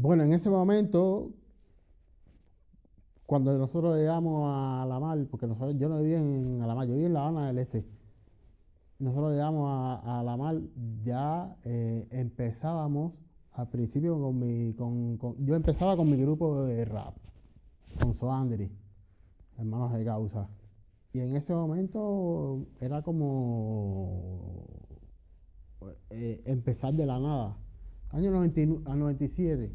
Bueno, en ese momento, cuando nosotros llegamos a La Mar, porque yo no vivía en La Mar, yo vivía en La Habana del Este. Nosotros llegamos a La Mar, ya empezábamos al principio yo empezaba con mi grupo de rap, con Soandri, hermanos de causa. Y en ese momento era como empezar de la nada. Año 97,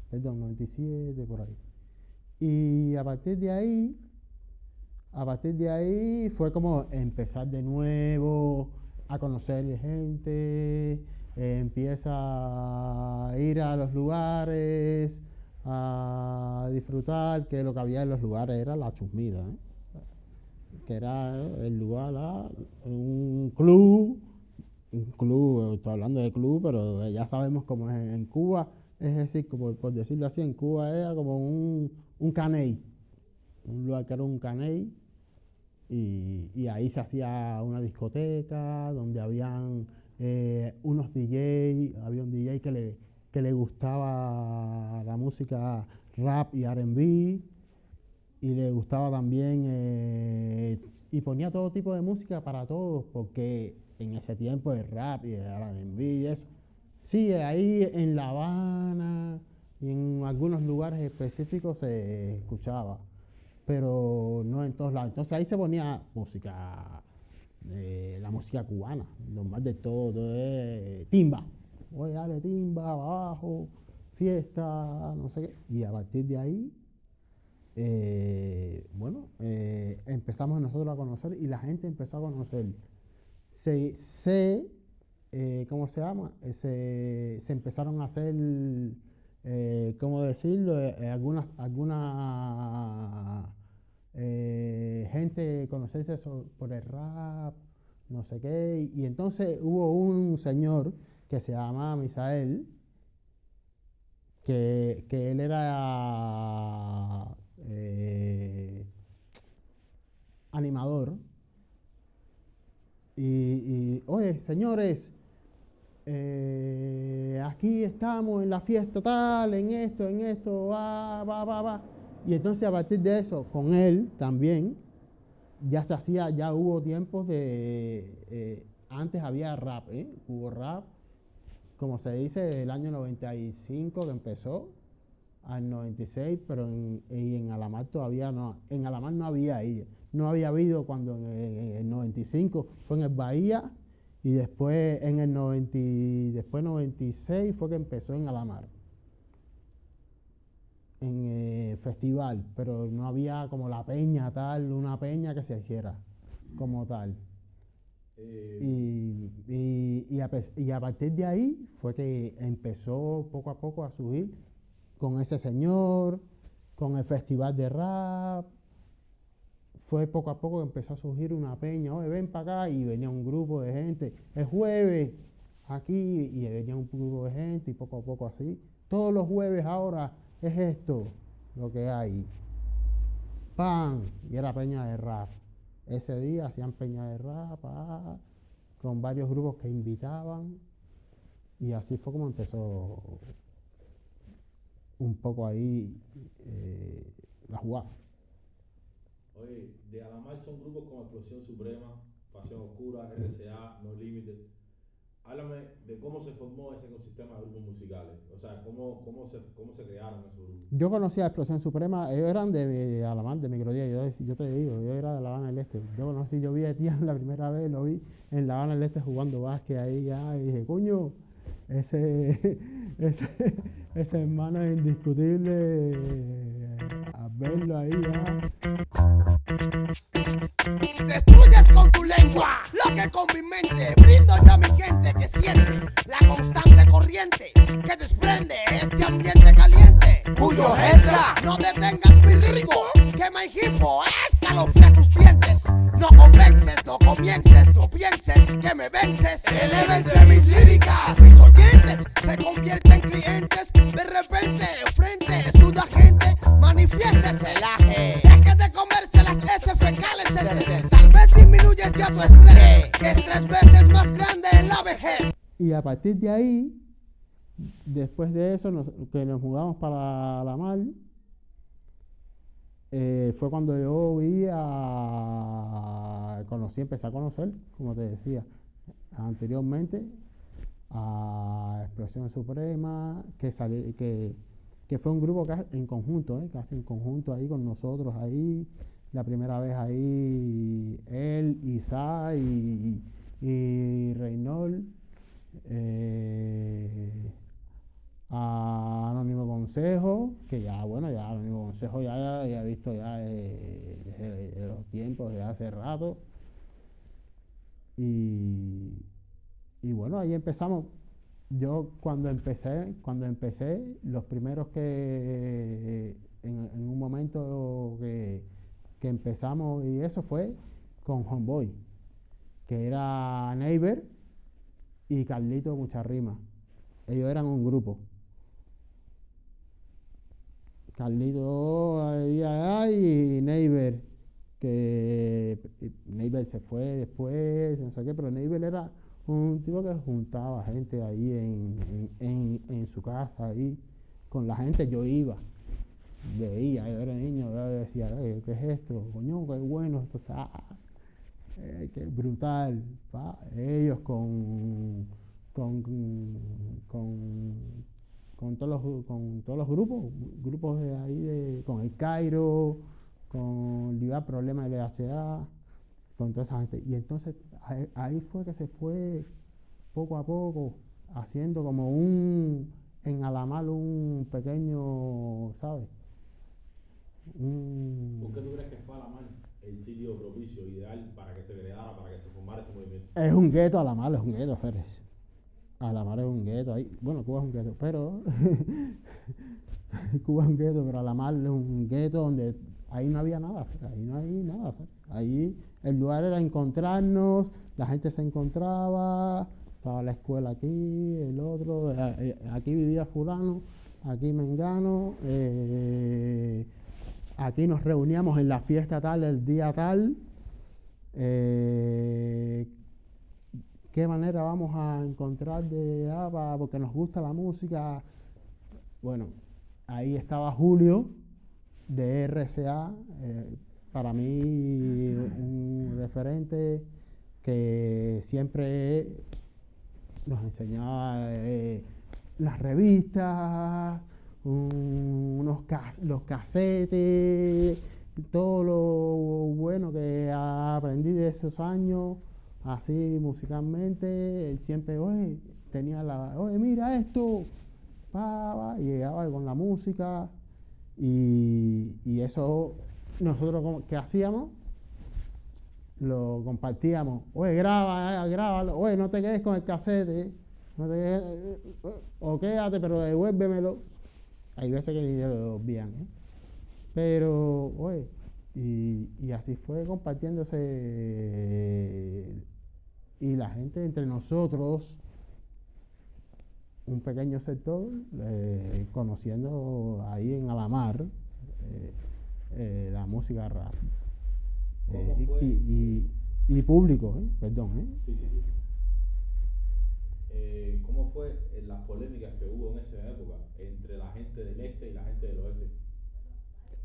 perdón, 97 por ahí. Y a partir de ahí fue como empezar de nuevo, a conocer gente, empieza a ir a los lugares, a disfrutar, que lo que había en los lugares era la chusmida, que era el lugar, un club, estoy hablando de club, pero ya sabemos cómo es en Cuba, es decir, como por decirlo así, en Cuba era como un caney, un lugar que era un caney, y ahí se hacía una discoteca donde habían unos DJ, había un DJ que le gustaba la música rap y R&B, y le gustaba también, y ponía todo tipo de música para todos, porque en ese tiempo el rap y el R&B y eso, sí, ahí en La Habana y en algunos lugares específicos se escuchaba, pero no en todos lados. Entonces ahí se ponía música, la música cubana, lo más de todo es timba. Oye, dale timba, abajo, fiesta, no sé qué. Y a partir de ahí, empezamos nosotros a conocer y la gente empezó a conocer. ¿Cómo se llama? Se empezaron a hacer, ¿cómo decirlo? Alguna gente conocerse por el rap, no sé qué. Y entonces hubo un señor que se llamaba Misael, que él era animador. Y oye, señores, aquí estamos en la fiesta tal, en esto, va. Y entonces a partir de eso, con él también, ya hubo tiempos antes había rap, hubo rap, como se dice, el año 95 que empezó, al 96, pero en Alamar todavía no, en Alamar no había habido cuando en el 95 fue en el Bahía, y después en el 96 fue que empezó en Alamar, en festival, pero no había como la peña tal, una peña que se hiciera como tal. Y a partir de ahí fue que empezó poco a poco a subir con ese señor, con el festival de rap. Fue poco a poco que empezó a surgir una peña, oye, ven para acá, y venía un grupo de gente, el jueves aquí, y venía un grupo de gente, y poco a poco así. Todos los jueves ahora es esto lo que hay. ¡Pam! Y era peña de rap. Ese día hacían peña de rap, con varios grupos que invitaban, y así fue como empezó un poco ahí la jugada. Oye, de Alamar son grupos como Explosión Suprema, Pasión Oscura, RCA, No Límites. Háblame de cómo se formó ese ecosistema de grupos musicales. O sea, cómo se crearon esos grupos. Yo conocía a Explosión Suprema, ellos eran de Alamar, de Microdía. Yo te digo, yo era de La Habana del Este. Yo vi a Etienne la primera vez, lo vi en La Habana del Este jugando básquet ahí ya, y dije, coño, ese hermano es indiscutible, a verlo ahí ya. Destruyes con tu lengua lo que con mi mente brindo yo a mi gente que siente la constante corriente que desprende este ambiente caliente. Cuyo esa no detengas mi ritmo, quema y hipo, escalofría tus dientes. No convences, no comiences, no pienses que me vences. Elévense mis líricas, mis oyentes se convierten en clientes. De repente, frente, suda gente, manifieste celaje. Deje de comerse las heces fecales, tal vez disminuyes ya tu estrés, que es 3 veces más grande en la vejez. Y a partir de ahí Después de eso, que nos mudamos para La Mar, fue cuando yo empecé a conocer, como te decía anteriormente, a Explosión Suprema, que fue un grupo en conjunto, casi en conjunto ahí con nosotros ahí. La primera vez ahí, él, Isa y Reynold, a Anónimo Consejo, que ya, bueno, ya Anónimo Consejo ya he visto ya de los tiempos de hace rato. Y bueno, ahí empezamos. Yo cuando empecé, los primeros que en un momento que empezamos, y eso fue con Homeboy, que era Neighbor y Carlito Mucharrima. Ellos eran un grupo. Carlito había y Neighbor, que Neighbor se fue después, no sé qué, pero Neighbor era un tipo que juntaba gente ahí en su casa, ahí con la gente. Yo iba, veía, yo era niño, yo decía, ¿qué es esto? Coño, qué bueno, esto está qué brutal. Ellos con todos los grupos de ahí, con el Cairo, con Libar Problema LHA, con toda esa gente. Y entonces ahí fue que se fue poco a poco haciendo como en Alamar un pequeño, ¿sabes? ¿Por qué tú crees que fue Alamar el sitio propicio, ideal para que se creara, para que se formara este movimiento? Es un gueto, Alamar es un gueto, Férez. Alamar es un gueto ahí. Bueno, Cuba es un gueto, pero Cuba es un gueto, pero Alamar es un gueto donde ahí no había nada, ahí no hay nada, ahí el lugar era encontrarnos, la gente se encontraba, estaba la escuela aquí, el otro, aquí vivía fulano, aquí mengano, aquí nos reuníamos en la fiesta tal, el día tal, qué manera vamos a encontrar porque nos gusta la música. Bueno, ahí estaba Julio de RCA, para mí un referente que siempre nos enseñaba las revistas, los casetes, todo lo bueno que aprendí de esos años, así musicalmente. Él siempre, tenía mira esto, y llegaba con la música. Y eso nosotros, ¿qué hacíamos? Lo compartíamos. Grábalo. No te quedes con el casete. No te quedes, o quédate, pero devuélvemelo. Hay veces que ni lo olvidan, Pero, y así fue compartiéndose. Y la gente entre nosotros, un pequeño sector, conociendo ahí en Alamar la música rap. Y público, perdón. Sí. ¿Cómo fue las polémicas que hubo en esa época entre la gente del este y la gente del oeste?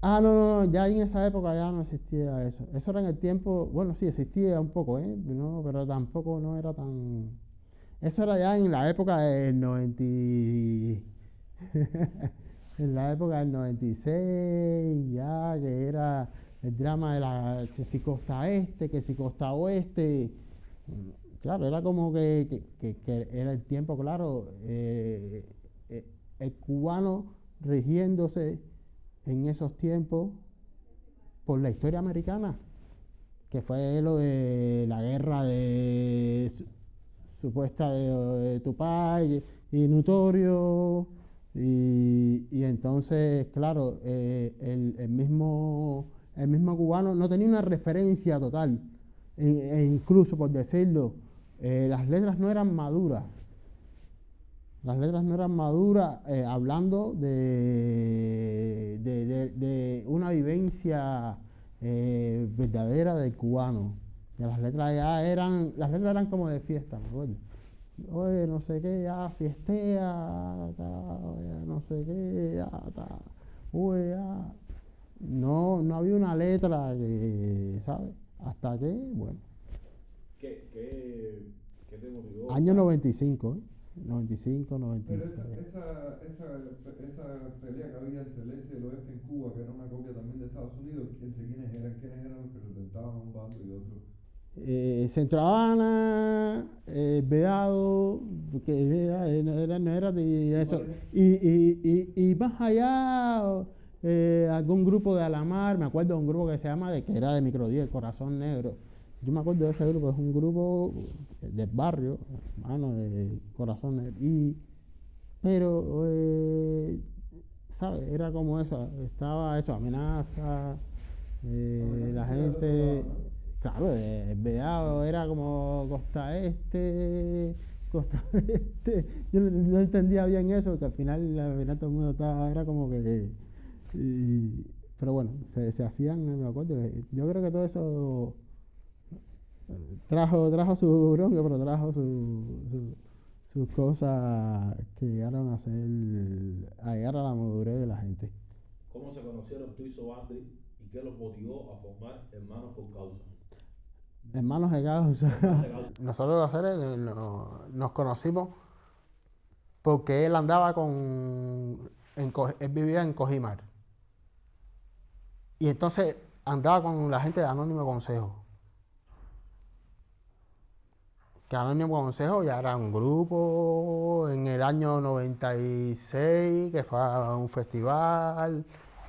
No, ya en esa época ya no existía eso. Eso era en el tiempo, bueno, sí existía un poco, no, pero tampoco no era tan... Eso era ya en la época del 90 en la época del 96, ya que era el drama de que si costa este, que si costa oeste. Claro, era como que era el tiempo, claro, el cubano rigiéndose en esos tiempos por la historia americana, que fue lo de la guerra supuesta de Tupac y Notorio, y entonces, claro, el mismo cubano no tenía una referencia total, e incluso, por decirlo, las letras no eran maduras. Hablando de una vivencia verdadera del cubano. Las letras eran como de fiesta, ¿me acuerdo? oye, no sé qué, ya, fiestea, oye, no sé qué, ya, oye, ya. No había una letra que, ¿sabes? Hasta que, bueno, ¿Qué te motivó? año 95, 95, Pero 96. esa pelea que había entre el este y el oeste en Cuba, que era una copia también de Estados Unidos, ¿entre quiénes eran? ¿Quiénes eran los que representaban a un bando y otro? Centro Habana, Vedado, que no era de eso. Y más allá, algún grupo de Alamar, me acuerdo de un grupo que se llama, que era de Microdía, el Corazón Negro. Yo me acuerdo de ese grupo, es un grupo del barrio, hermano, de Corazón Negro. Pero, ¿sabes? Era como eso, estaba eso, amenaza, la gente. Claro, el Vedado era como costa este. Yo no entendía bien eso, porque al final todo el mundo estaba, era como que. Pero bueno, se hacían, me acuerdo. Yo creo que todo eso trajo su bronca, pero trajo sus cosas que llegaron a llegar a la madurez de la gente. ¿Cómo se conocieron tú y Sobandri y qué los motivó a formar Hermanos por Causa? Hermanos de causa. Nosotros nos conocimos porque él andaba él vivía en Cojimar. Y entonces andaba con la gente de Anónimo Consejo. Que Anónimo Consejo ya era un grupo en el año 96, que fue a un festival,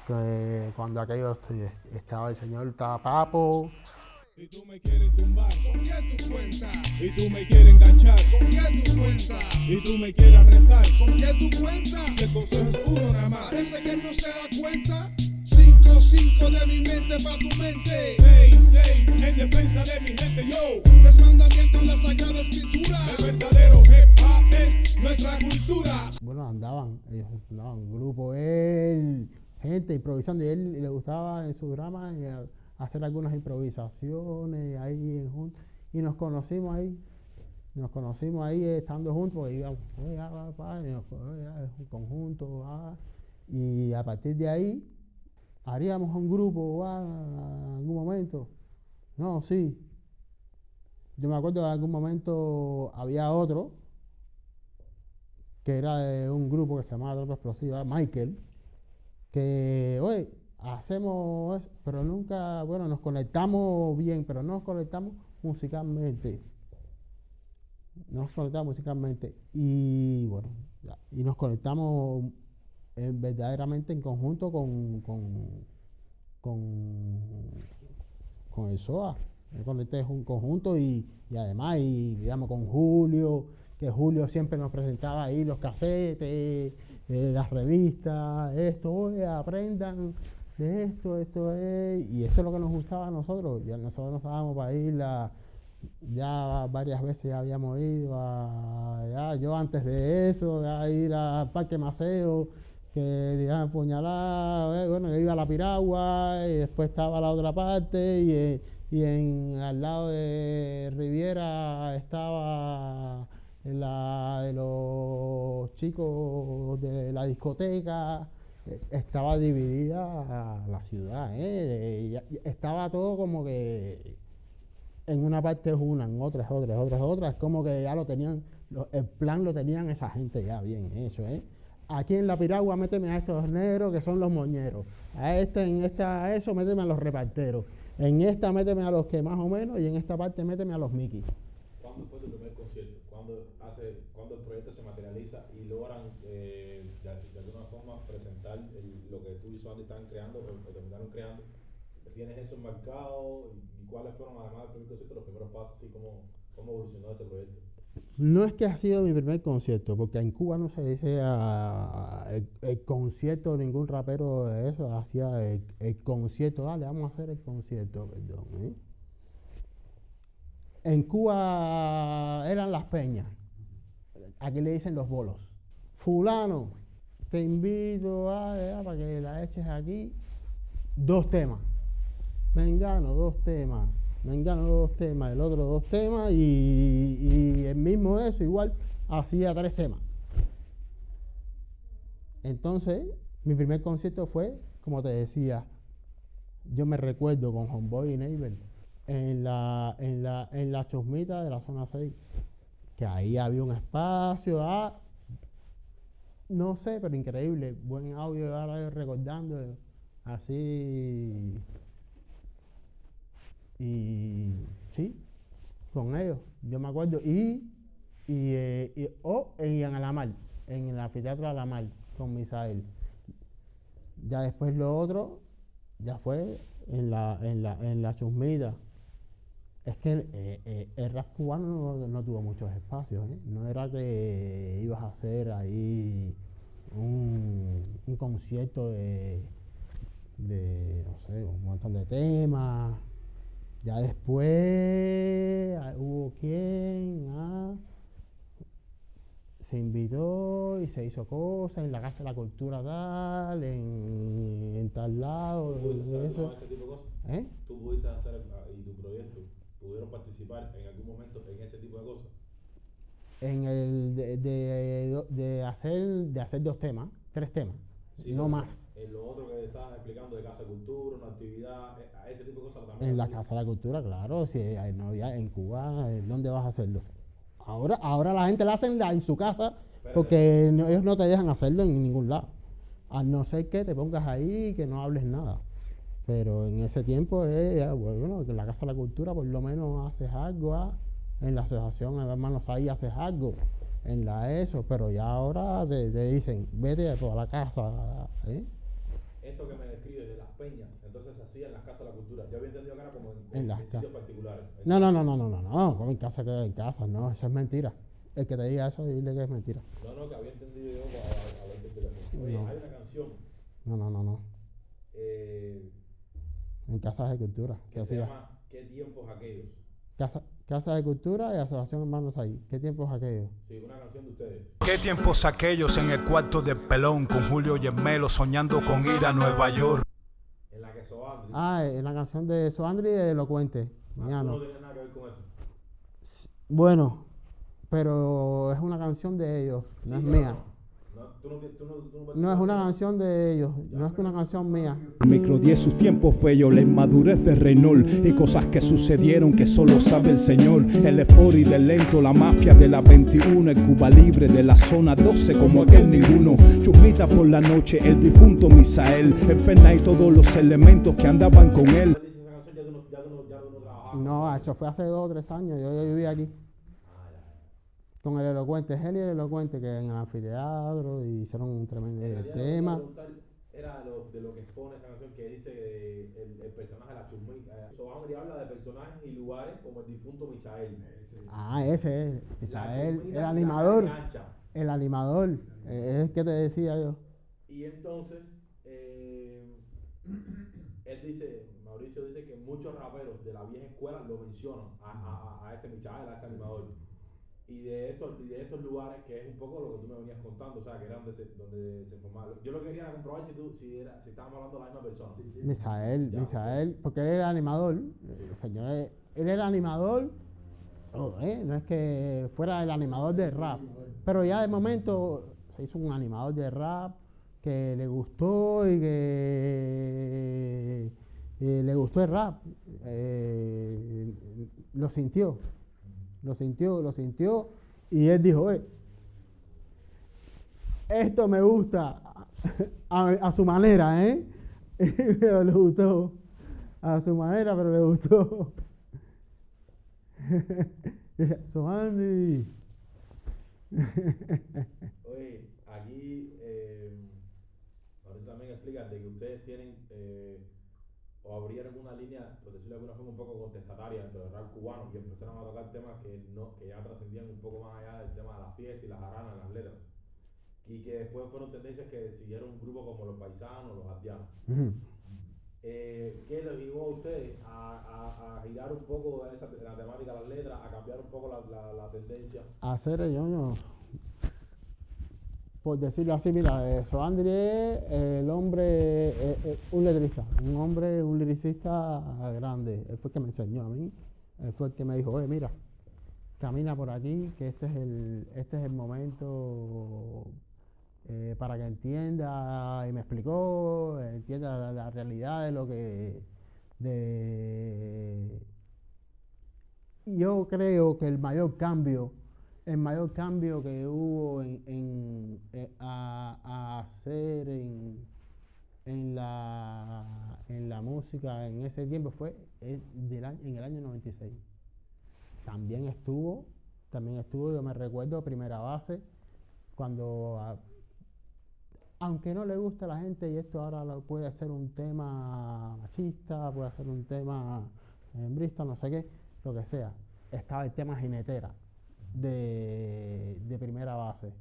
que cuando aquello estaba el señor, estaba Papo. Y tú me quieres tumbar, ¿con qué tú cuentas? Y tú me quieres enganchar, ¿con qué tú cuentas? Y tú me quieres arrestar, ¿con qué tú cuentas? Si el consejo es uno nada más. Parece que él no se da cuenta. 5 de mi mente pa' tu mente. 6 en defensa de mi gente, yo. Es mandamiento en la Sagrada Escritura. El verdadero hip hop es nuestra cultura. Bueno, ellos andaban en grupo, gente improvisando, y él le gustaba en su drama hacer algunas improvisaciones ahí y nos conocimos ahí estando juntos, porque íbamos, un conjunto, y a partir de ahí haríamos un grupo en algún momento. No, sí. Yo me acuerdo que en algún momento había otro que era de un grupo que se llamaba Tropa Explosiva, Michael, que, oye, hacemos eso, pero nunca, bueno, nos conectamos bien, pero no nos conectamos musicalmente. Y bueno, y nos conectamos verdaderamente en conjunto con el SOA. Me conecté en conjunto y además, digamos, con Julio, que Julio siempre nos presentaba ahí los casetes, las revistas, oye, aprendan de esto es, y eso es lo que nos gustaba a nosotros. Ya nosotros nos dábamos para ir ya varias veces ya habíamos ido yo antes de eso, a ir al Parque Maceo, que digamos Puñalá, bueno, yo iba a la Piragua y después estaba la otra parte y al lado de Riviera estaba la de los chicos de la discoteca. Estaba dividida la ciudad, estaba todo como que en una parte es una, en otra es otra, es como que ya lo tenían, el plan lo tenían esa gente ya bien hecho, Aquí en la Piragua méteme a estos negros que son los moñeros, a eso méteme a los reparteros, en esta méteme a los que más o menos, y en esta parte méteme a los Mickey. ¿Cuándo fue tu primer concierto? ¿Cuándo el proyecto se materializa y logran de alguna forma presentar lo que tú y Suárez están creando o terminaron creando? ¿Tienes eso enmarcado? ¿Y cuáles fueron, además del primer concierto, los primeros pasos? ¿Y cómo evolucionó ese proyecto? No es que ha sido mi primer concierto, porque en Cuba no se dice el concierto, ningún rapero de eso hacía el concierto, dale, vamos a hacer el concierto, perdón. En Cuba eran las peñas, aquí le dicen los bolos. Fulano, te invito para que la eches aquí, 2 temas. Mengano, 2 temas. Mengano 2 temas, el otro 2 temas, y el mismo eso igual hacía 3 temas. Entonces, mi primer concierto fue, como te decía, yo me recuerdo con Homeboy y Neighbor en la chusmita de la zona 6, que ahí había un espacio, no sé, pero increíble, buen audio, ahora recordando, así, y sí, con ellos, yo me acuerdo, y en Alamar, en el anfiteatro de Alamar, con Misael. Ya después lo otro, ya fue en la chusmita. Es que el rap cubano no tuvo muchos espacios, ¿eh? No era que ibas a hacer ahí un concierto de, no sé, un montón de temas. Ya después hubo quien se invitó y se hizo cosas en la Casa de la Cultura tal, en tal lado. ¿Tú pudiste hacer Eso. ese tipo de cosas? ¿Eh? ¿Tú pudiste hacer y tu proyecto pudieron participar en algún momento en ese tipo de cosas? En el de hacer 2 temas, 3 temas, Sí, no pero más. En lo otro que estabas explicando de Casa de Cultura, una actividad, a ese tipo de cosas también. En la Casa de la Cultura, claro, si no había en Cuba, ¿dónde vas a hacerlo? Ahora la gente la hacen en su casa porque ellos no te dejan hacerlo en ningún lado. A no ser que te pongas ahí y que no hables nada. Pero en ese tiempo, bueno, que en la Casa de la Cultura por lo menos haces algo, en la asociación Hermanos ahí haces algo, en la ESO, pero ya ahora te dicen, vete a toda la casa, ¿eh? Esto que me describes de las peñas, entonces se hacía en las casas de la cultura. Yo había entendido que era como En las sitios casas. particulares. No, como en casa que en casa, no, eso es mentira. El que te diga eso, dile que es mentira. No, que había entendido yo a la interpretación. Oye, No. hay una canción No. eh, En casas de cultura. que se llama ¿Qué tiempos aquellos? Casa de Cultura y Asociación Hermanos ahí. ¿Qué tiempos aquellos? Sí, una canción de ustedes. ¿Qué tiempos aquellos en el cuarto del pelón con Julio y el Melo soñando con ir a Nueva York? En la que Soandri. En la canción de Soandri de Elocuente. Tú Mía, no no. tienes nada que ver con eso. Bueno, pero es una canción de ellos, no es mía. No es una canción de ellos, no es una canción mía. Micro 10 sus tiempos feos, la inmadurez de Reynolds y cosas que sucedieron que solo sabe el Señor. El Efori del lento, la mafia de la 21, el Cuba Libre de la zona 12 como aquel ninguno. Chumita por la noche, el difunto Misael, el Ferna y todos los elementos que andaban con él. No, eso fue hace 2 o 3 años, yo vivía aquí. Con el Elocuente, él y el Elocuente, que en el anfiteatro y hicieron un tremendo tema. Era de lo que expone esa canción que dice el personaje de la chusmita. Soandri habla de personajes y lugares como el difunto Misael. Ese es, Misael, el animador. El animador, es el que te decía yo. Y entonces, él dice, Mauricio dice que muchos raperos de la vieja escuela lo mencionan a este Misael, a este animador. Y de estos lugares, que es un poco lo que tú me venías contando, o sea, que era donde se formaba. Yo lo quería comprobar si estábamos hablando de la misma persona. Misael, porque él era animador, el señor, él era animador, no es que fuera el animador de rap, pero ya de momento se hizo un animador de rap que le gustó y que le gustó el rap, lo sintió y él dijo, esto me gusta a su manera, pero le gustó, a su manera, pero le gustó. Soandri. Oye, aquí ahorita también explica de que ustedes tienen o abrieron una línea, por decirlo de alguna forma, un poco contestataria dentro del rap cubano y empezaron a tocar temas que ya trascendían un poco más allá del tema de la fiesta y las jaranas, las letras. Y que después fueron tendencias que siguieron un grupo como los Paisanos, los Ardianos. ¿Qué les llevó a ustedes a girar un poco la temática de las letras, a cambiar un poco la tendencia? Hacer yo por decirlo así, mira, Soandri es el hombre, un letrista, un liricista grande. Él fue el que me enseñó a mí, él fue el que me dijo, oye, mira, camina por aquí, que este es el momento para que entienda, y me explicó, entienda la realidad de lo que... Yo creo que el mayor cambio que hubo a hacer en la música en ese tiempo fue en el año 96. También estuvo, yo me recuerdo, Primera Base, cuando, aunque no le gusta a la gente, y esto ahora puede ser un tema machista, puede ser un tema hembrista, no sé qué, lo que sea, estaba el tema Jinetera de Primera Base.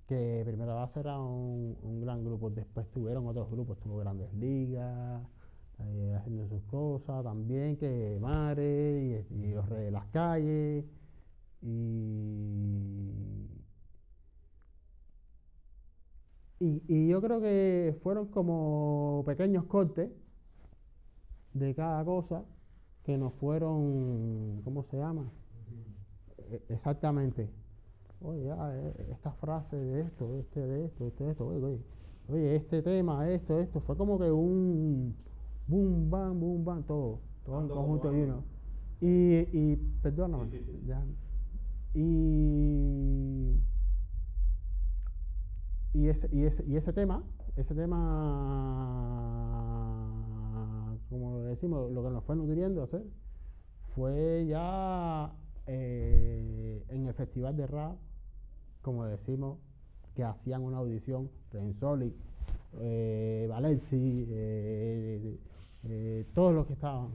Que Primera Base era un gran grupo. Después tuvieron otros grupos, tuvo Grandes Ligas, haciendo sus cosas también, que Mare y los Reyes de las Calles, y yo creo que fueron como pequeños cortes de cada cosa que nos fueron, ¿cómo se llama? Exactamente. Oye, esta frase de esto, oye, este tema, esto, fue como que un boom, bam, todo en conjunto y uno. Y perdóname, Sí. déjame. Y ese tema, como decimos, lo que nos fue nutriendo a hacer, fue ya en el festival de rap, como decimos, que hacían una audición, Renzoli, Valenci, todos los que estaban,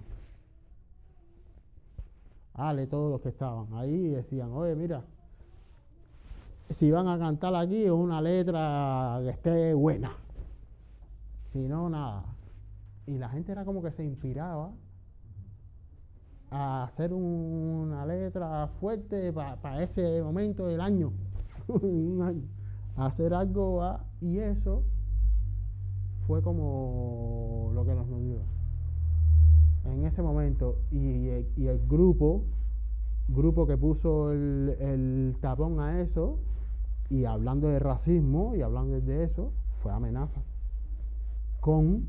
Ale, todos los que estaban ahí, decían, oye, mira, si van a cantar aquí es una letra que esté buena, si no, nada. Y la gente era como que se inspiraba a hacer una letra fuerte para ese momento del año, un año, a hacer algo, y eso fue como lo que nos nutrió en ese momento. Y el grupo que puso el tapón a eso, y hablando de racismo y hablando de eso, fue Amenaza con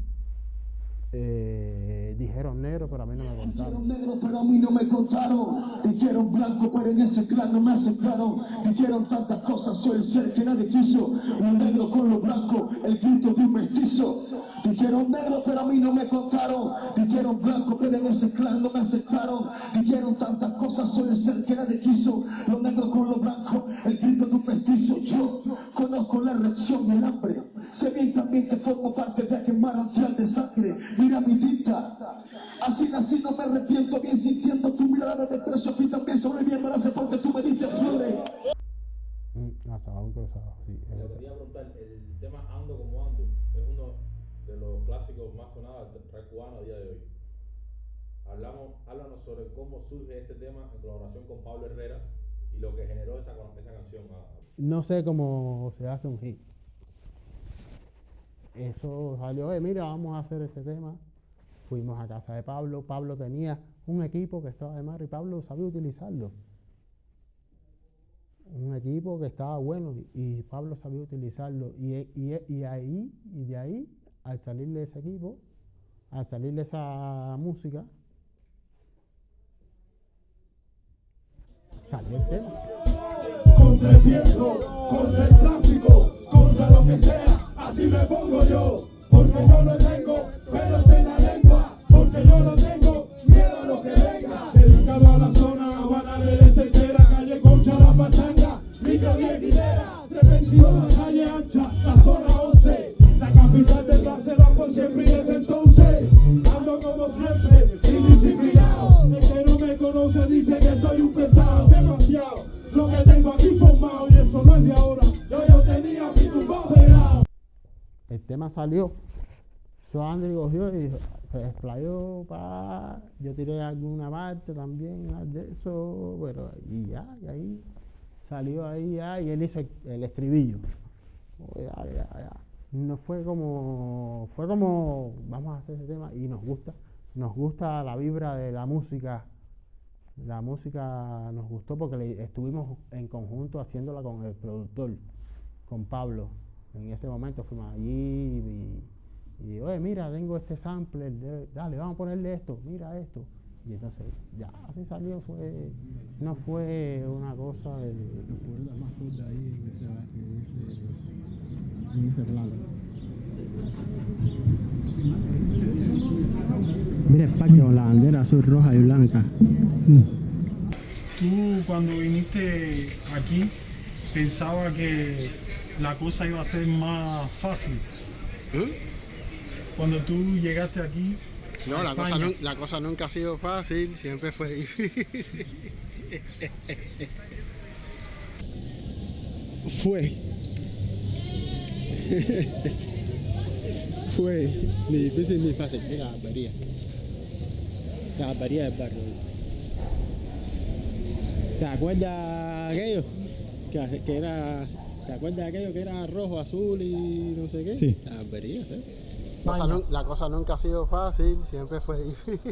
dijeron negro, pero a mí no me contaron. Dijeron negro, pero a mí no me contaron. Dijeron blanco, pero en ese clan no me aceptaron. Dijeron tantas cosas, soy el ser que nadie quiso. Un negro con lo blanco, el grito de un mestizo. Dijeron negro, pero a mí no me contaron. Dijeron blanco, pero en ese clan no me aceptaron. Dijeron tantas cosas, soy el ser que nadie quiso. Los negros con lo blanco, el grito de un mestizo. Yo conozco la reacción del hambre. Sé bien también que formo parte de aquel manantial de sangre. Mira mi vista, así nací, no me arrepiento, bien sintiendo tu mirada de desprecio, fui también sobreviviendo a hace porque tú me diste flores. Un cruzado, sí. Te quería preguntar, el tema Ando como Ando es uno de los clásicos más sonados del rap cubano a día de hoy. Háblanos sobre cómo surge este tema en colaboración con Pablo Herrera y lo que generó esa canción. No sé cómo se hace un hit. Eso salió, mira, vamos a hacer este tema. Fuimos a casa de Pablo. Pablo tenía un equipo que estaba de mar y Pablo sabía utilizarlo. Un equipo que estaba bueno y Pablo sabía utilizarlo. Y de ahí, al salirle ese equipo, al salirle esa música, salió el tema. Contra el viento, contra el tráfico, contra lo que sea, así me pongo yo, porque yo no tengo pelos en la lengua, porque yo no tengo miedo a lo que venga. Dedicado a la zona Habana del Este entera, calle Concha, la Pachanga, micro 10 guineras, 322 la calle ancha, la zona 11, la capital del bar se da por siempre y desde entonces ando como siempre, indisciplinado. El que no me conoce dice que soy un pesado, demasiado. Lo que tengo aquí formado y eso no es de ahora. Yo tenía mi tumbado pegado. El tema salió. Soandri cogió y se desplayó yo tiré alguna parte también de eso, pero y ahí salió ahí y él hizo el estribillo. Oye, dale, ya. No fue como, vamos a hacer ese tema y nos gusta la vibra de la música. La música nos gustó porque estuvimos en conjunto haciéndola con el productor, con Pablo. En ese momento fuimos allí y oye, mira, tengo este sampler, dale, vamos a ponerle esto, mira esto. Y entonces, ya, así salió, no fue una cosa de... más de ahí en ese plano. Mira el parque con la bandera azul, roja y blanca. Sí. Tú cuando viniste aquí pensabas que la cosa iba a ser más fácil. Cuando tú llegaste aquí. No, la cosa nunca ha sido fácil, siempre fue difícil. Fue ni difícil ni fácil. Mira la barbería del barrio. ¿Te acuerdas aquello? Que era, ¿te acuerdas de aquello que era rojo, azul y no sé qué? Sí. La barbería, ¿sí? La cosa nunca ha sido fácil, siempre fue difícil.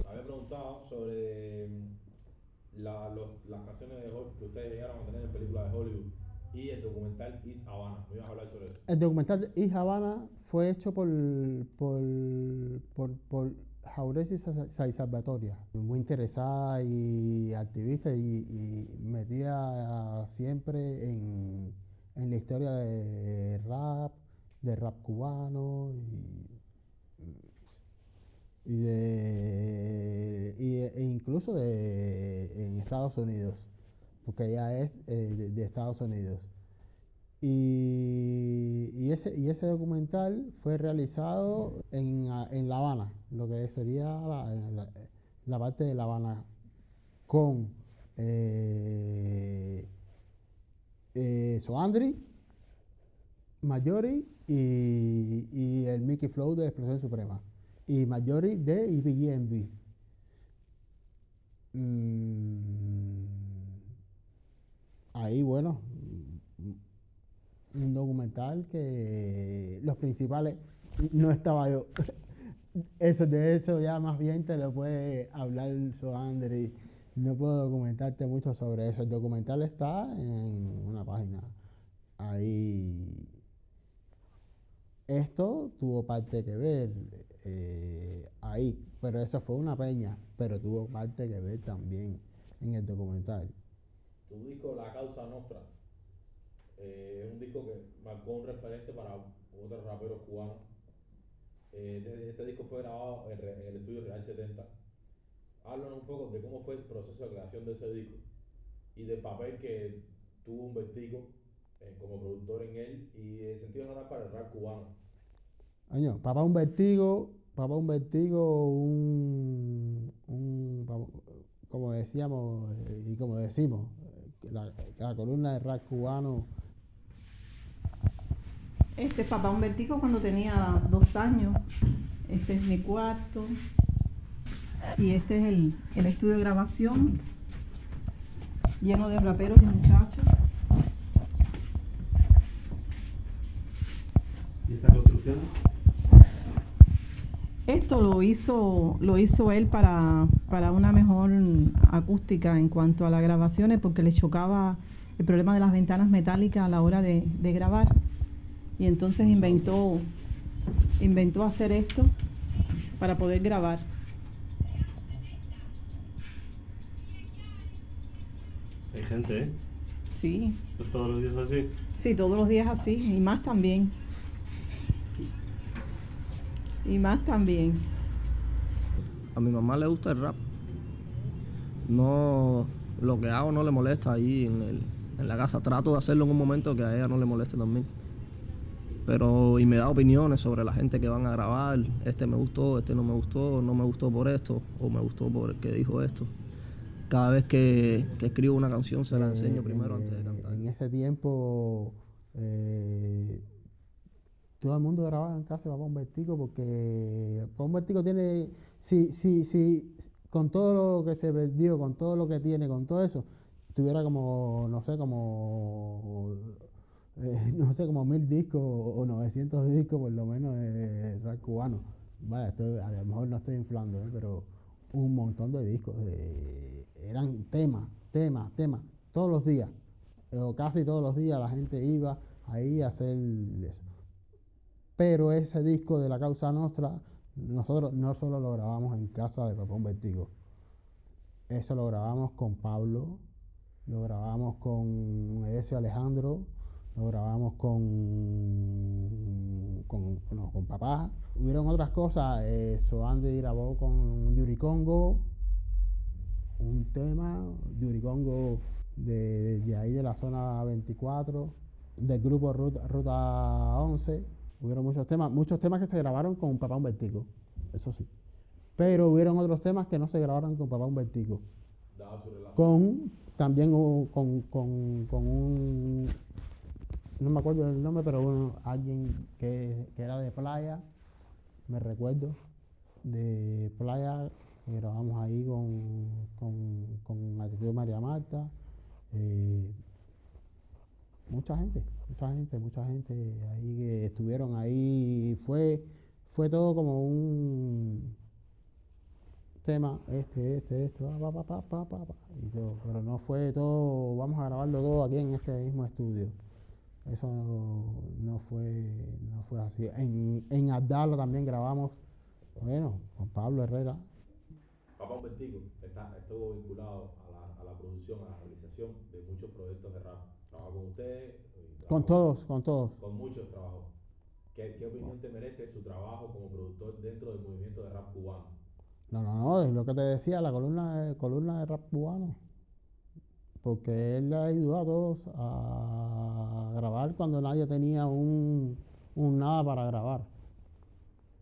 Había preguntado sobre las canciones de Hollywood que ustedes llegaron a tener en películas de Hollywood y el documental East Havana. ¿Me ibas a hablar sobre eso? El documental East Havana fue hecho por Jauregui Salvatore, muy interesada y activista y metida siempre en la historia de rap cubano e incluso en Estados Unidos, porque ella es de Estados Unidos. Y ese documental fue realizado en La Habana, lo que sería la parte de La Habana, con Soandri, Mayori y el Mickey Flow de Explosión Suprema, y Mayori de IBGMB. Ahí, bueno, un documental que los principales no estaba yo. De eso ya más bien te lo puede hablar Soandri. No puedo documentarte mucho sobre eso. El documental está en una página. Ahí. Esto tuvo parte que ver ahí, pero eso fue una peña, pero tuvo parte que ver también en el documental. Tu disco La Causa Nostra es un disco que marcó un referente para otros raperos cubanos. Este disco fue grabado en el estudio Real 70. Háblanos un poco de cómo fue el proceso de creación de ese disco y del papel que tuvo Humbertico como productor en él y el sentido general para el rap cubano. Año, Papá Humbertico, como decíamos y como decimos, la columna de rap cubano. Este es Papá Humbertico cuando tenía 2 años. Este es mi cuarto. Y este es el estudio de grabación, lleno de raperos y muchachos. ¿Y esta construcción? Esto lo hizo él para una mejor acústica en cuanto a las grabaciones, porque le chocaba el problema de las ventanas metálicas a la hora de grabar. Y entonces inventó hacer esto para poder grabar. Hay gente, ¿eh? Sí. ¿Pues todos los días así? Sí, todos los días así, y más también. A mi mamá le gusta el rap. No, lo que hago no le molesta ahí en la casa. Trato de hacerlo en un momento que a ella no le moleste también. Y me da opiniones sobre la gente que van a grabar. Este me gustó, este no me gustó por esto, o me gustó por el que dijo esto. Cada vez que escribo una canción se la enseño primero antes de cantar. En ese tiempo todo el mundo grababa en casa de Papá Humbertico, porque Papá Humbertico tiene, sí, con todo lo que se perdió, con todo lo que tiene, con todo eso, tuviera como, no sé, no sé, como 1000 discos o 900 discos por lo menos de rap cubano. Vaya, a lo mejor no estoy inflando, pero un montón de discos. Eran temas, todos los días, o casi todos los días la gente iba ahí a hacer eso. Pero ese disco de La Causa Nostra, nosotros no solo lo grabamos en casa de Pepón Vertigo, eso lo grabamos con Pablo, lo grabamos con Edesio Alejandro, lo grabamos con Papá. Hubieron otras cosas, Soandi grabó con Yuri Congo, un tema, Yuri Congo de ahí de la zona 24, del grupo Ruta 11. Hubieron muchos temas que se grabaron con Papá Vertigo, eso sí. Pero hubieron otros temas que no se grabaron con Papá Vertigo. También con un, no me acuerdo el nombre, pero alguien que era de Playa, me recuerdo, de Playa, que grabamos ahí con Actitud María Marta. Mucha gente ahí que estuvieron ahí. Fue todo como un tema, esto, y todo, pero no fue todo, vamos a grabarlo todo aquí en este mismo estudio. Eso no fue así. En Abdala también grabamos, bueno, con Pablo Herrera. Papá Vertigo estuvo vinculado a la producción, a la realización de muchos proyectos de rap. Trabajó con ustedes. Con todos. Con muchos trabajos. ¿Qué opinión te merece su trabajo como productor dentro del movimiento de rap cubano? No, es lo que te decía, la columna de rap cubano. Porque él le ayudó a todos a grabar cuando nadie tenía un nada para grabar.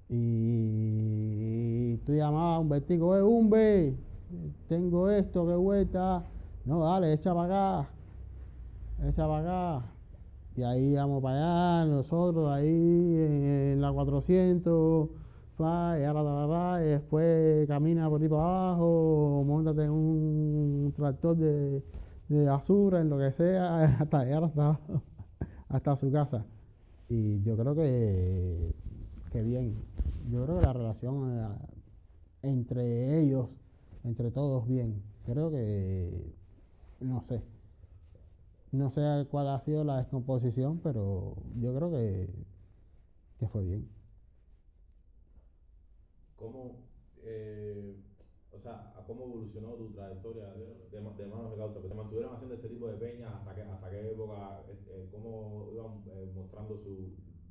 Y tú llamabas a un Vertigo, Umbe, tengo esto, qué vuelta. No, dale, echa para acá. Y ahí íbamos para allá, nosotros ahí en la 400, y ahora, y después camina por ahí para abajo, móntate en un tractor de basura, en lo que sea, hasta llegar hasta su casa. Y yo creo que bien. Yo creo que la relación entre ellos, entre todos, bien. Creo que, no sé cuál ha sido la descomposición, pero yo creo que fue bien. ¿Cómo evolucionó tu trayectoria de Manos de Causa? ¿Te mantuvieron haciendo este tipo de peñas hasta qué época? ¿Cómo iban mostrando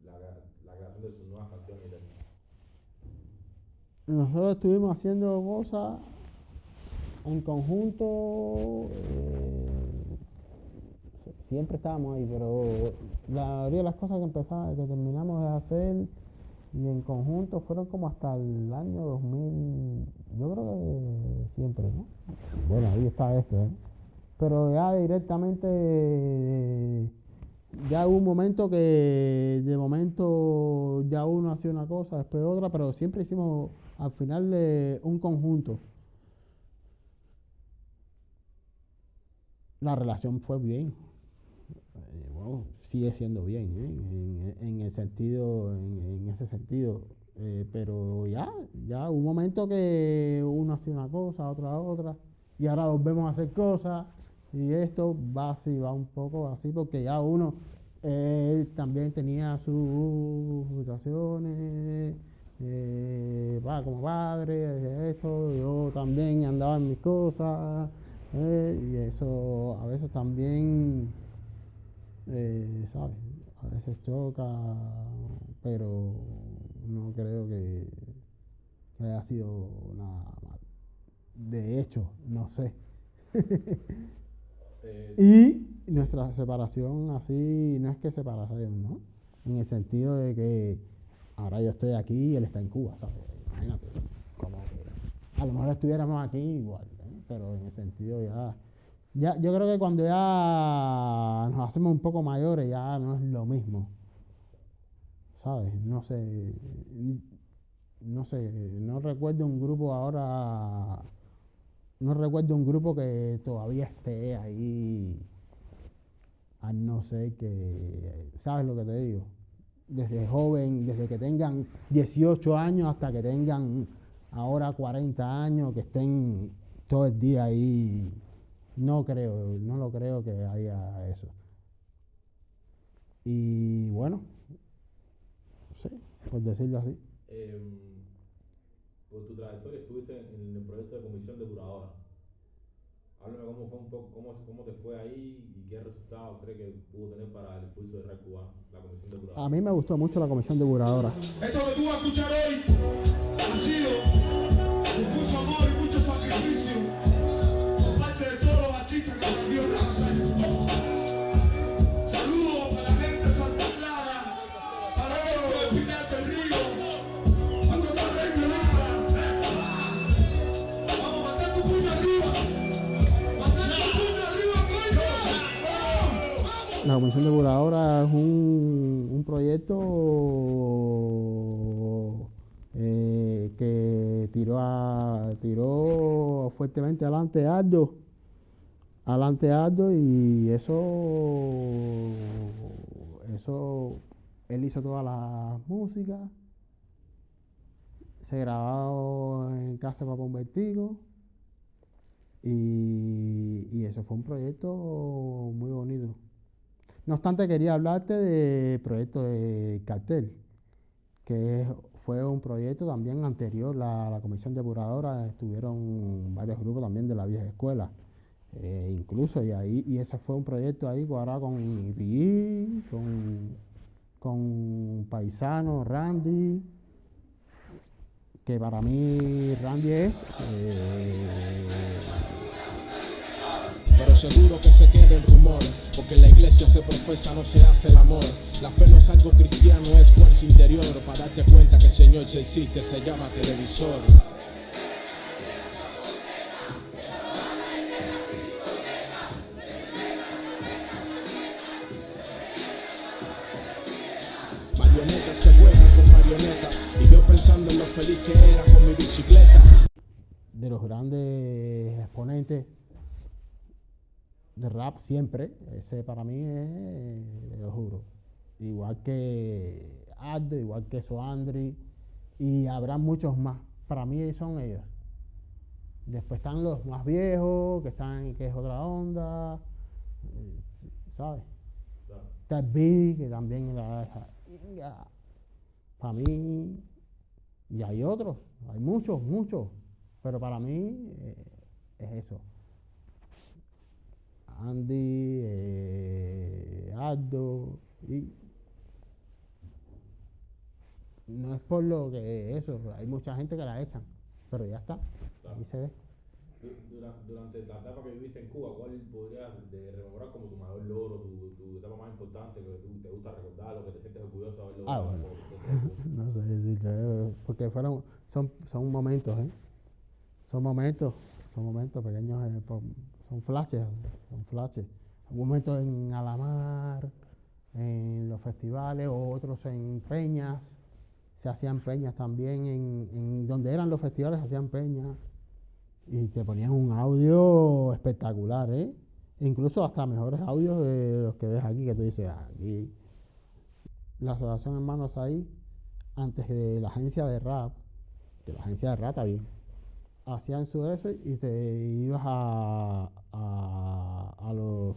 la creación de sus nuevas canciones? Nosotros estuvimos haciendo cosas en conjunto, siempre estábamos ahí, pero la mayoría de las cosas que terminamos de hacer y en conjunto fueron como hasta el año 2000, yo creo que siempre, ¿no? Bueno, ahí está esto, ¿eh? Pero ya directamente, ya hubo un momento que de momento ya uno hacía una cosa, después otra, pero siempre hicimos al final un conjunto. La relación fue bien. Bueno, sigue siendo bien, ¿eh? en ese sentido, pero ya hubo un momento que uno hacía una cosa, otra, y ahora volvemos a hacer cosas, y esto va un poco así, porque ya uno también tenía sus situaciones, como padre, yo también andaba en mis cosas, y eso a veces también, ¿sabes? A veces choca, pero no creo que haya sido nada mal. De hecho, no sé. Y nuestra separación así, no es que separación, ¿no? En el sentido de que ahora yo estoy aquí y él está en Cuba, ¿sabes? Imagínate, como que a lo mejor estuviéramos aquí igual, ¿eh? Pero en el sentido ya, yo creo que cuando ya nos hacemos un poco mayores ya no es lo mismo, ¿sabes? No sé, no recuerdo un grupo ahora no recuerdo un grupo que todavía esté ahí, a no ser que, ¿sabes lo que te digo? Desde joven, desde que tengan 18 años hasta que tengan ahora 40 años, que estén todo el día ahí. No lo creo que haya eso. Y bueno, sí, por decirlo así. Por tu trayectoria estuviste en el proyecto de comisión depuradora. Háblame cómo fue un poco, cómo te fue ahí y qué resultados crees que pudo tener para el impulso del rap cubano, la comisión depuradora. A mí me gustó mucho la comisión depuradora. Esto que tú vas a escuchar hoy ha sido con mucho amor y mucho sacrificio por parte de todos los artistas que han vivido la hazaña. Saludos para la gente de Santa Clara, para los de Pinar del Río, a toda esa reina Lara. Vamos a mandar tu puño arriba. Mandar tu puño arriba, coño. ¡Vamos! La comisión depuradora es un proyecto que tiró fuertemente adelante Aldo, y eso él hizo todas las músicas, se grabó en casa de Papá un Vertigo, y eso fue un proyecto muy bonito. No obstante, quería hablarte del proyecto de Cartel, que fue un proyecto también anterior a la comisión depuradora. Estuvieron varios grupos también de la vieja escuela, incluso, y ese fue un proyecto ahí cuadrado con IPI, con Paisano, Randy, que para mí Randy es... Pero seguro que se quede el rumor, porque en la iglesia se profesa, no se hace el amor. La fe no es algo cristiano, es fuerza interior. Para darte cuenta que el Señor se existe, se llama televisor. Marionetas que juegan con marionetas, y yo pensando en lo feliz que era con mi bicicleta. De los grandes exponentes de rap siempre, ese para mí es, lo juro, igual que Aldo, igual que Soandri, y habrá muchos más, para mí son ellos. Después están los más viejos, que es otra onda, ¿sabes? Ted B, que también era para mí, y hay otros, hay muchos, pero para mí es eso. Andy, Aldo, y no es por lo que eso, hay mucha gente que la echan, pero ya está, claro. Ahí se ve. Durante la etapa que viviste en Cuba, ¿cuál podrías rememorar como tu mayor logro, tu etapa más importante, que te gusta recordar, lo que te sientes orgulloso de haber logrado? Bueno. No sé decir, porque son momentos, son momentos pequeños, son flashes. Momentos en Alamar, en los festivales, otros en peñas, se hacían peñas también, en donde eran los festivales se hacían peñas, y te ponían un audio espectacular, incluso hasta mejores audios de los que ves aquí, que tú dices, aquí. La asociación Hermanos ahí, antes de la agencia de rap, que la agencia de rap está bien, hacían su eso y te ibas a los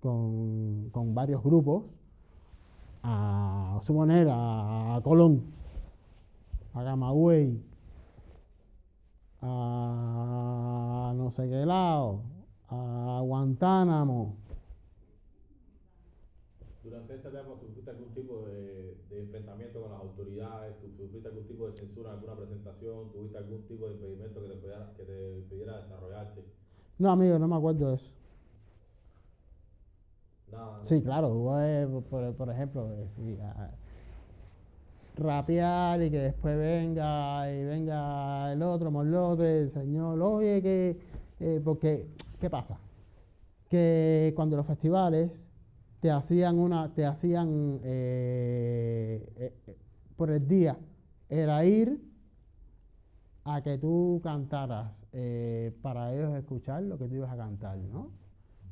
con varios grupos, a suponer a Colón, a Camagüey, a no sé qué lado, a Guantánamo. Durante esta etapa, ¿sufriste algún tipo de enfrentamiento con las autoridades? ¿Sufriste algún tipo de censura en alguna presentación? ¿Tuviste algún tipo de impedimento que te impidiera desarrollarte? No, amigo, no me acuerdo de eso. Nada. Sí, claro, por ejemplo, rapear y que después venga el otro morlote, el señor, oye, porque, ¿qué pasa? Que cuando los festivales te hacían por el día, era ir a que tú cantaras para ellos escuchar lo que tú ibas a cantar, ¿no?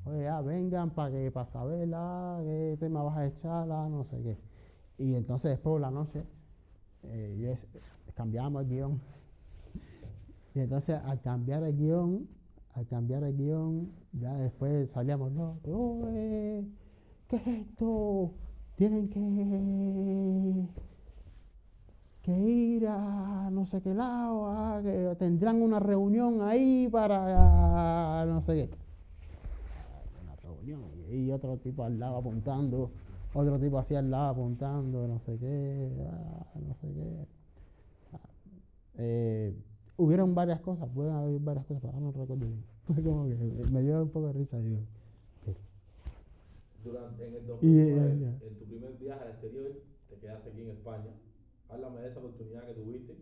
Oye, vengan para saber qué tema vas a echar, no sé qué. Y entonces después por la noche cambiamos el guión. Y entonces al cambiar el guión, ya después salíamos, ¿no? ¿Qué es esto? Tienen que ir a no sé qué lado, que tendrán una reunión ahí para no sé qué. Una reunión. Y otro tipo al lado apuntando, otro tipo así al lado apuntando, no sé qué, no sé qué. Hubieron varias cosas, pueden haber varias cosas, pero no recuerdo bien. Fue como que me dio un poco de risa, digo. En el 2009, en tu primer viaje al exterior, te quedaste aquí en España. Háblame de esa oportunidad que tuviste,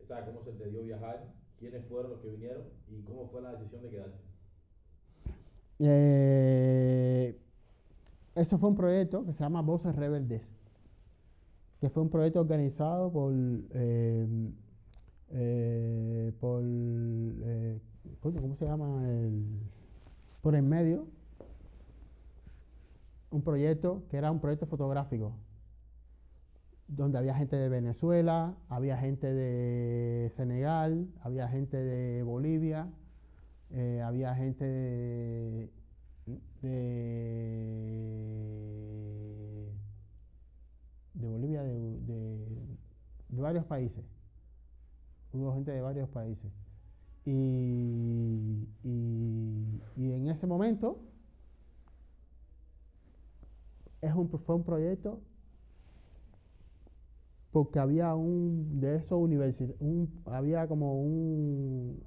¿sabes cómo se te dio viajar? ¿Quiénes fueron los que vinieron? ¿Y cómo fue la decisión de quedarte? Eso fue un proyecto que se llama Voces Rebeldes, que fue un proyecto organizado por ¿cómo se llama? Por En Medio, un proyecto que era un proyecto fotográfico, donde había gente de Venezuela, había gente de Senegal, había gente de Bolivia, había gente de Bolivia, de varios países. Hubo gente de varios países. Y en ese momento fue un proyecto porque había había como un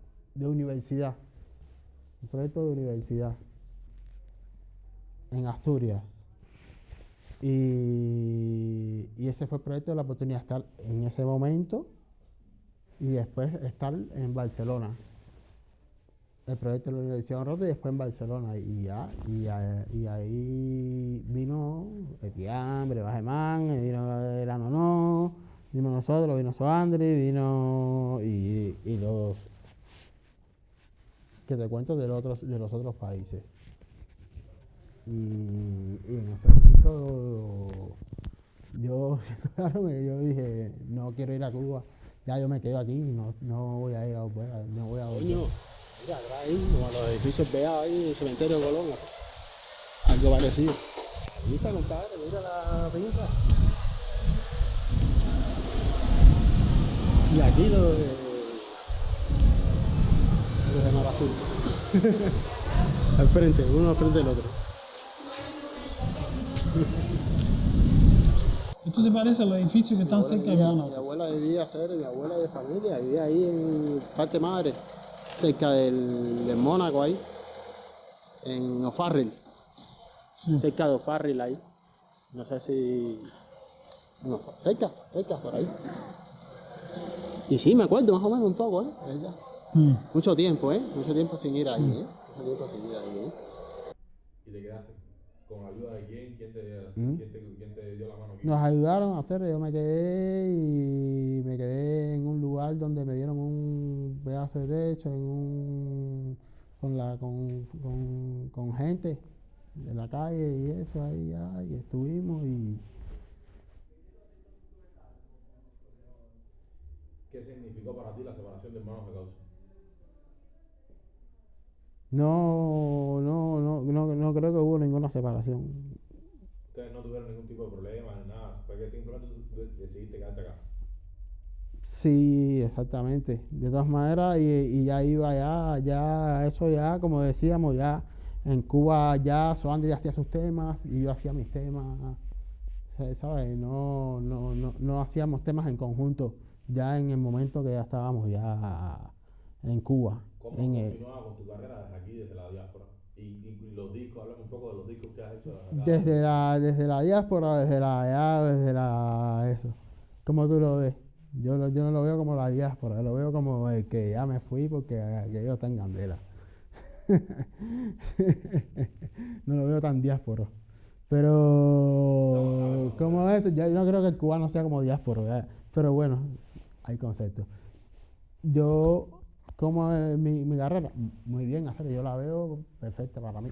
proyecto de universidad en Asturias. Y ese fue el proyecto de la oportunidad de estar en ese momento y después estar en Barcelona. El proyecto de la Universidad de Rota y después en Barcelona. Y ahí vino Etiam, Brevajemán, vino el Anonó, vino nosotros, vino Soandri, vino y los que te cuento de los otros países. Y en ese momento yo dije, no quiero ir a Cuba, ya yo me quedo aquí, no voy a ir afuera, no voy a volver. Mira, atrás ahí, como a los edificios veados ahí en el cementerio de Colón, algo parecido. Misa, compadre, mira la pinta. Y aquí los de Mar Azul. Al frente, uno al frente del otro. Esto se parece a los edificios que están cerca de Mónaco. Mi abuela vivía cerca, mi abuela de familia vivía ahí en parte madre, cerca del Mónaco ahí, en O'Farrill, cerca de O'Farrill ahí, no sé si, no, cerca por ahí. Y sí, me acuerdo más o menos un poco, mucho tiempo sin ir ahí, ¿Y te quedaste? ¿Con ayuda de quién? ¿Quién te dio la mano aquí? Nos ayudaron a hacer, yo me quedé en un lugar donde me dieron un pedazo de techo, con gente de la calle y eso ahí ya, y estuvimos y... ¿Qué significó para ti la separación de Hermanos de Causa? No creo que hubo ninguna separación. Ustedes no tuvieron ningún tipo de problema ni nada, fue que simplemente tú decidiste quedarte acá. Sí, exactamente. De todas maneras, y ya iba ya, eso ya, como decíamos, ya en Cuba ya Soandri hacía sus temas y yo hacía mis temas, ¿sabes? No hacíamos temas en conjunto, ya en el momento que ya estábamos ya en Cuba. ¿Cómo continuaba con tu carrera desde aquí, desde la diáspora? Y los discos, háblame un poco de los discos que has hecho desde acá. Desde la diáspora, eso. ¿Cómo tú lo ves? Yo no lo veo como la diáspora, lo veo como el que ya me fui porque aquello está en candela. No lo veo tan diáspora. Pero, ¿cómo es? Yo no creo que el cubano sea como diáspora, ¿verdad? Pero bueno, hay conceptos. yo, ¿cómo es mi carrera? Muy bien, hacer, yo la veo perfecta para mí.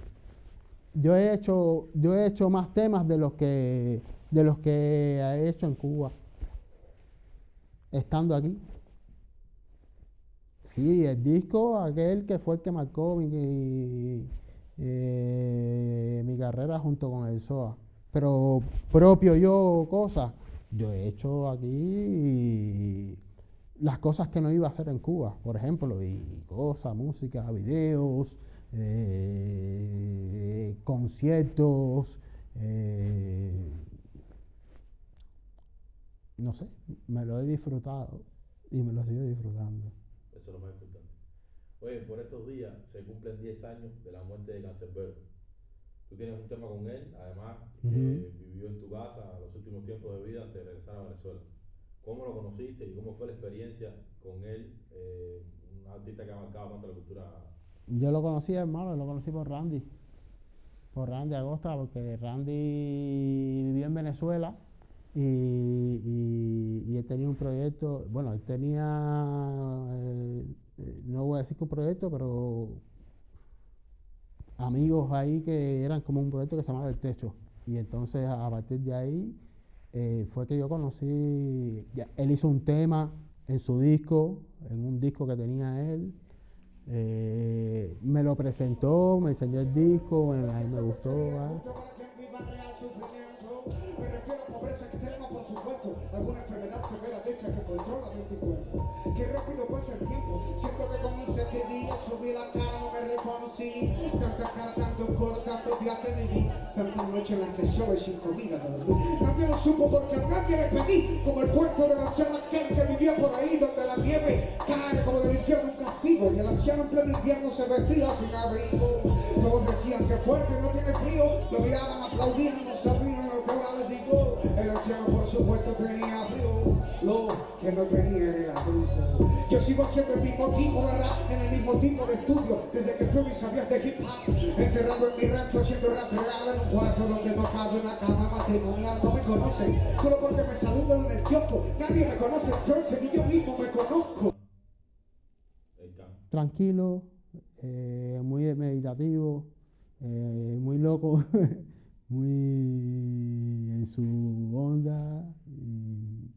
Yo he hecho más temas de los que he hecho en Cuba, estando aquí. Sí, el disco, aquel que fue el que marcó mi carrera junto con el SOA. Pero propio yo, cosas, yo he hecho aquí las cosas que no iba a hacer en Cuba, por ejemplo, y cosas, música, videos, conciertos, no sé, me lo he disfrutado y me lo sigo disfrutando. Eso es lo más importante. Oye, por estos días se cumplen 10 años de la muerte de Canserbero. Tú tienes un tema con él, además, que vivió en tu casa los últimos tiempos de vida antes de regresar a Venezuela. ¿Cómo lo conociste y cómo fue la experiencia con él, un artista que ha marcado tanto la cultura? Yo lo conocí, hermano, lo conocí por Randy Agosta, porque Randy vivió en Venezuela y él tenía un proyecto, bueno, él tenía, no voy a decir que un proyecto, pero amigos ahí que eran como un proyecto que se llamaba El Techo. Y entonces a partir de ahí fue que yo conocí, él hizo un tema en su disco, en un disco que tenía él. Me lo presentó, me enseñó el disco, me gustó. Me refiero a pobreza extrema, por supuesto. Alguna enfermedad severa de esas que controla de tu cuerpo. Qué rápido pasa el tiempo. Siento que comencé que día subí la cara, no me reconocí. Tantas caras, tantos coros, tantos días que viví. Tantas noches en las que soy sin comida dormí. Nadie lo supo porque a nadie le pedí. Como el puerto de la anciana aquel que vivía por ahí, donde la nieve cae como del infierno un castigo. Y el anciano en pleno invierno se vestía sin abrigo. Todos decían que fuerte, no tiene frío. Lo miraban, aplaudían, no sabían lo que ahora les digo. El anciano por supuesto tenía frío. Lo que no tenía era dulce. Yo sigo haciendo el mismo tipo de rap, en el mismo tipo de estudio, desde que tú ni sabías de hip hop. Encerrado en mi rancho haciendo rap real en un cuarto donde no cabe una cama matrimonial. No me conocen, solo porque me saludan en el kiosco. Nadie me conoce entonces, ni yo mismo me conozco. Tranquilo, muy meditativo, muy loco, muy en su onda, y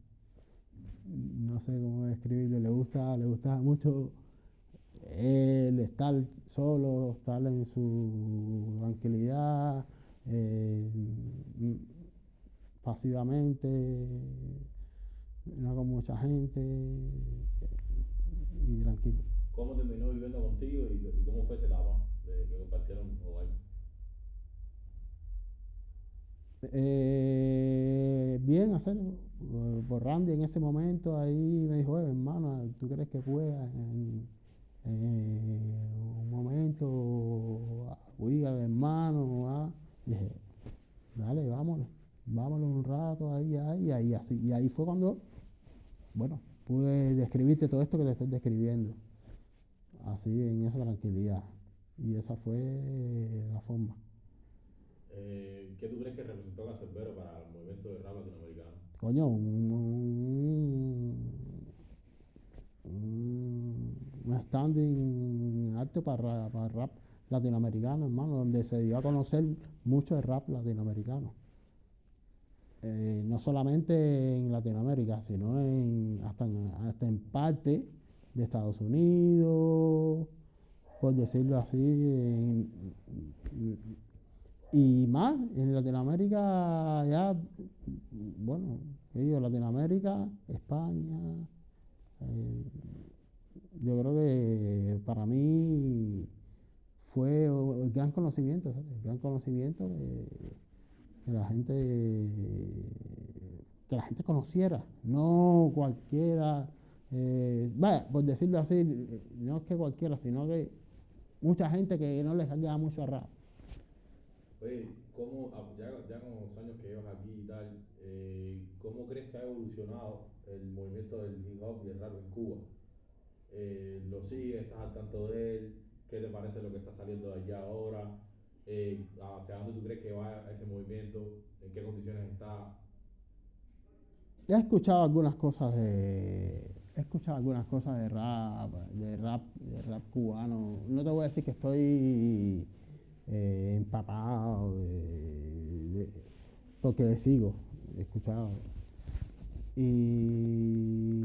no sé cómo describirlo, le gusta mucho él estar solo, estar en su tranquilidad, pasivamente, no con mucha gente, y tranquilo. ¿Cómo terminó viviendo contigo y cómo fue esa etapa de que compartieron hogar? Bien, hacerlo por Randy en ese momento. Ahí me dijo, hermano, ¿tú crees que puedas en un momento huir al hermano? Dije, dale, vámonos un rato ahí, así. Y ahí fue cuando, bueno, pude describirte todo esto que te estoy describiendo, así, en esa tranquilidad. Y esa fue la forma. ¿Qué tú crees que representó Canserbero para el movimiento de rap latinoamericano? Coño, un standing alto para rap latinoamericano, hermano, donde se dio a conocer mucho el rap latinoamericano. No solamente en Latinoamérica, sino hasta en parte de Estados Unidos, por decirlo así, y más en Latinoamérica, ya, bueno, Latinoamérica, España, yo creo que para mí fue el gran conocimiento, ¿sabes? El gran conocimiento que la gente conociera, no cualquiera, vaya, por decirlo así, no es que cualquiera, sino que mucha gente que no les salía mucho a rap. Oye, ¿cómo, ya con los años que llevas aquí y tal, cómo crees que ha evolucionado el movimiento del hip hop y el rap en Cuba? ¿Lo sigues? ¿Estás al tanto de él? ¿Qué te parece lo que está saliendo de allá ahora? ¿Hacia dónde tú crees que va ese movimiento? ¿En qué condiciones está? He escuchado algunas cosas he he escuchado algunas cosas de rap cubano. No te voy a decir que estoy empapado, porque sigo, he escuchado. Y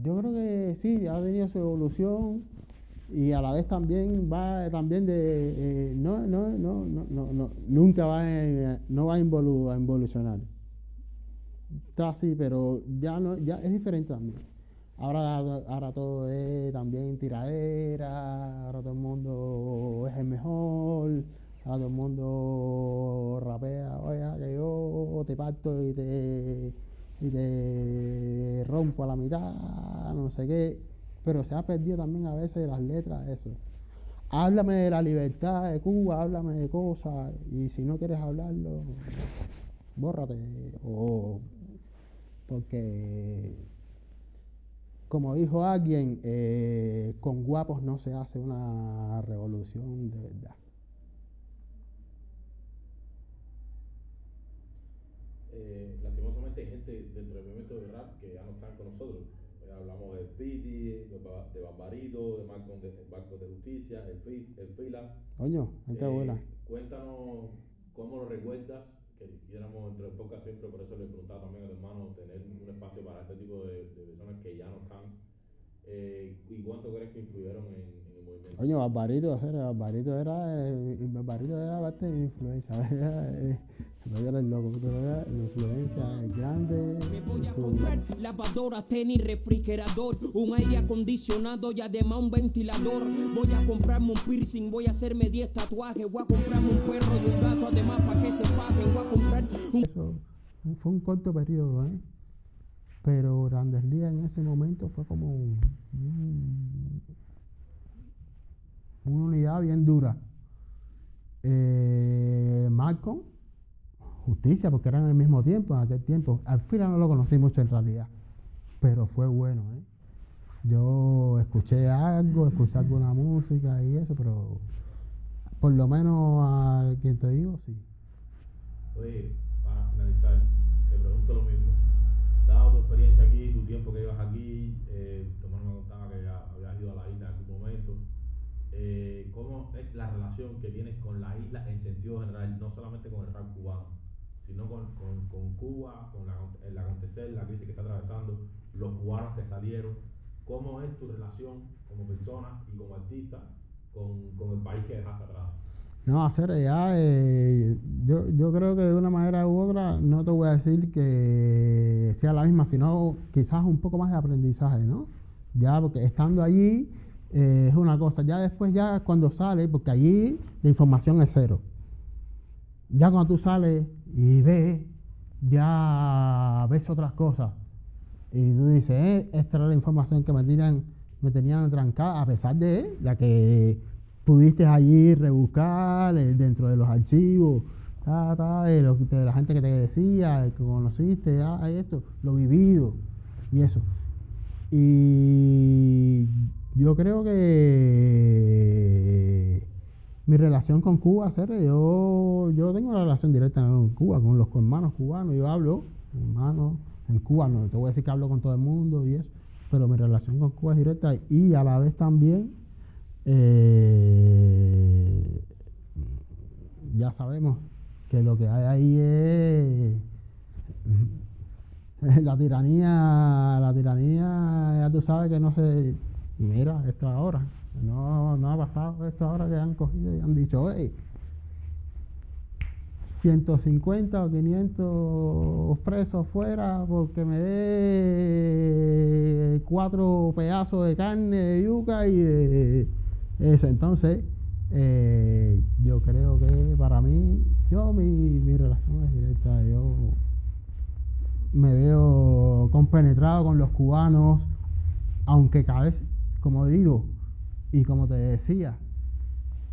yo creo que sí, ha tenido su evolución y a la vez también va también de nunca no va a involucionar. Está así, pero ya es diferente también. Ahora todo es también tiradera, ahora todo el mundo es el mejor, ahora todo el mundo rapea, oye, que yo te parto y te rompo a la mitad, no sé qué, pero se ha perdido también a veces las letras, eso. Háblame de la libertad de Cuba, háblame de cosas, y si no quieres hablarlo, bórrate, porque, como dijo alguien, con guapos no se hace una revolución de verdad. Lastimosamente hay gente dentro del movimiento de rap que ya no están con nosotros. Hablamos de Speedy, de Barbarito, de Marco de Justicia, el Fila. Coño, gente buena. Cuéntanos cómo lo recuerdas, que quisiéramos entre pocas siempre, por eso le preguntaba también a tu hermano, tener un espacio para este tipo de personas que ya no están. ¿Y cuánto crees que influyeron en el movimiento? Coño, Barbarito era parte de mi influencia. No era el loco, pero era la influencia grande. Me voy a comprar lavadora, tenis, refrigerador, un aire acondicionado y además un ventilador. Voy a comprarme un piercing, voy a hacerme 10 tatuajes, voy a comprarme un perro y un gato además para que se paguen, voy a comprar un... Eso fue un corto periodo, pero Grandes Ligas en ese momento fue como una unidad bien dura. Malcolm, Justicia, porque eran al mismo tiempo, en aquel tiempo. Al final no lo conocí mucho en realidad, pero fue bueno. Yo escuché alguna música y eso, pero por lo menos a quien te digo, sí. Oye, para finalizar, te pregunto lo mismo. Dado tu experiencia aquí, tu tiempo que llevas aquí, tu hermano me contaba que habías ido a la isla en algún momento. ¿Cómo es la relación que tienes con la isla en sentido general, no solamente con el rap cubano, sino con Cuba, con el acontecer, la crisis que está atravesando, los cubanos que salieron? ¿Cómo es tu relación como persona y como artista con el país que dejaste atrás? No, yo creo que de una manera u otra, no te voy a decir que sea la misma, sino quizás un poco más de aprendizaje, ¿no? Ya, porque estando allí es una cosa, ya después ya cuando sales, porque allí la información es cero. Ya cuando tú sales y ves, ya ves otras cosas. Y tú dices, esta era la información que me tenían trancada, a pesar de la que pudiste allí rebuscar dentro de los archivos, de la gente que te decía, que conociste, esto, lo vivido y eso. Y yo creo que mi relación con Cuba, yo tengo una relación directa con Cuba, con los hermanos cubanos. Yo hablo, hermanos, en Cuba, no te voy a decir que hablo con todo el mundo y eso, pero mi relación con Cuba es directa y a la vez también ya sabemos que lo que hay ahí es la tiranía, ya tú sabes que no se... Mira, esto ahora, no ha pasado esto ahora que han cogido y han dicho, 150 o 500 presos fuera porque me dé 4 pedazos de carne de yuca y de eso. Entonces, yo creo que para mí, mi relación es directa. Yo me veo compenetrado con los cubanos, aunque cada vez, como digo, y como te decía,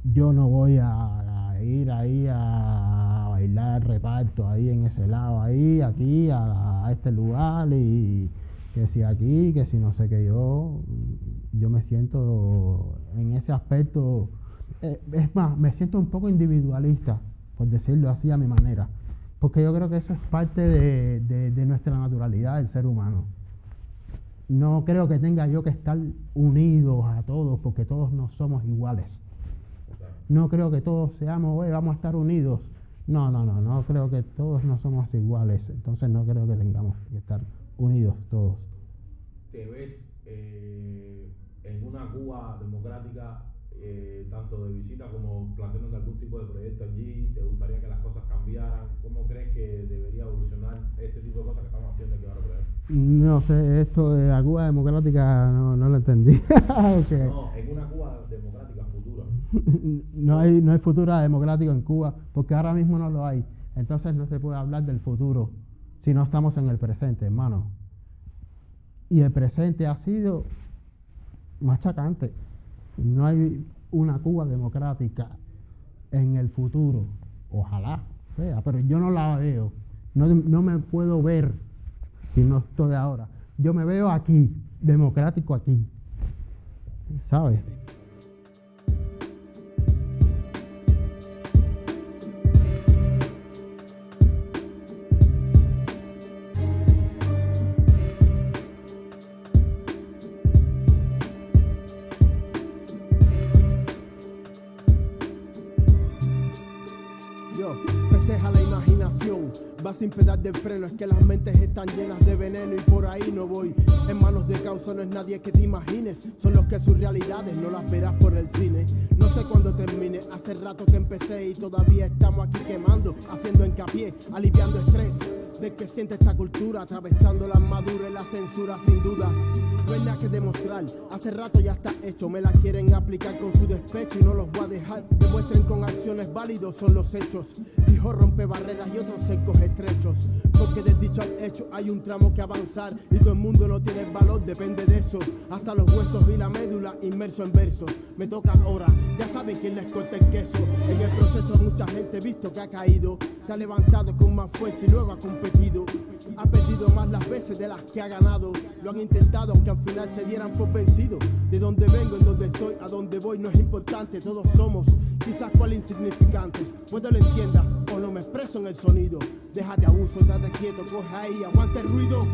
yo no voy a ir ahí a bailar reparto ahí en ese lado, ahí, aquí, a este lugar, y que si aquí, que si no sé qué. Yo me siento en ese aspecto, es más, me siento un poco individualista, por decirlo así a mi manera, porque yo creo que eso es parte de nuestra naturalidad del ser humano. no creo que tenga yo que estar unidos a todos, porque todos no somos iguales. No creo que todos seamos, vamos a estar unidos. No creo que todos no somos iguales, entonces no creo que tengamos que estar unidos todos. ¿Te ves en una Cuba democrática, tanto de visita como planteando algún tipo de proyecto allí? ¿Te gustaría que las cosas cambiaran? ¿Cómo crees que debería evolucionar este tipo de cosas que estamos haciendo aquí ahora? No sé, esto de la Cuba democrática no lo entendí. Okay. No, en una Cuba democrática futura. No hay futuro democrático en Cuba, porque ahora mismo no lo hay. Entonces no se puede hablar del futuro si no estamos en el presente, hermano. Y el presente ha sido machacante. No hay una Cuba democrática en el futuro. Ojalá sea, pero yo no la veo. No me puedo ver si no estoy ahora. Yo me veo aquí, democrático aquí. ¿Sabes? Festeja la imaginación, va sin pedal de freno, es que las mentes están llenas de veneno y por ahí no voy. En manos de causa no es nadie que te imagines, son los que sus realidades no las verás por el cine. No sé cuándo termine, hace rato que empecé y todavía estamos aquí quemando, haciendo hincapié, aliviando estrés de que siente esta cultura, atravesando la madurez, la censura sin dudas. No hay nada que demostrar, hace rato ya está hecho, me la quieren aplicar con su despecho y no los voy a dejar. Demuestren con acciones válidos, son los hechos. Hijo rompe barreras y otros secos estrechos, porque del dicho al hecho hay un tramo que avanzar y todo el mundo no tiene el valor, depende de eso. Hasta los huesos y la médula inmerso en versos. Me toca ahora, ya saben quién les corta el queso. En el proceso mucha gente visto que ha caído, se ha levantado con más fuerza y luego ha competido. Ha perdido más las veces de las que ha ganado. Lo han intentado aunque al final se dieran por vencido. De donde vengo, en donde estoy, a donde voy no es importante. Todos somos quizás cual insignificantes. Puede lo entiendas o no me expreso en el sonido. Déjate abuso, estate quieto, coge ahí, aguante el ruido.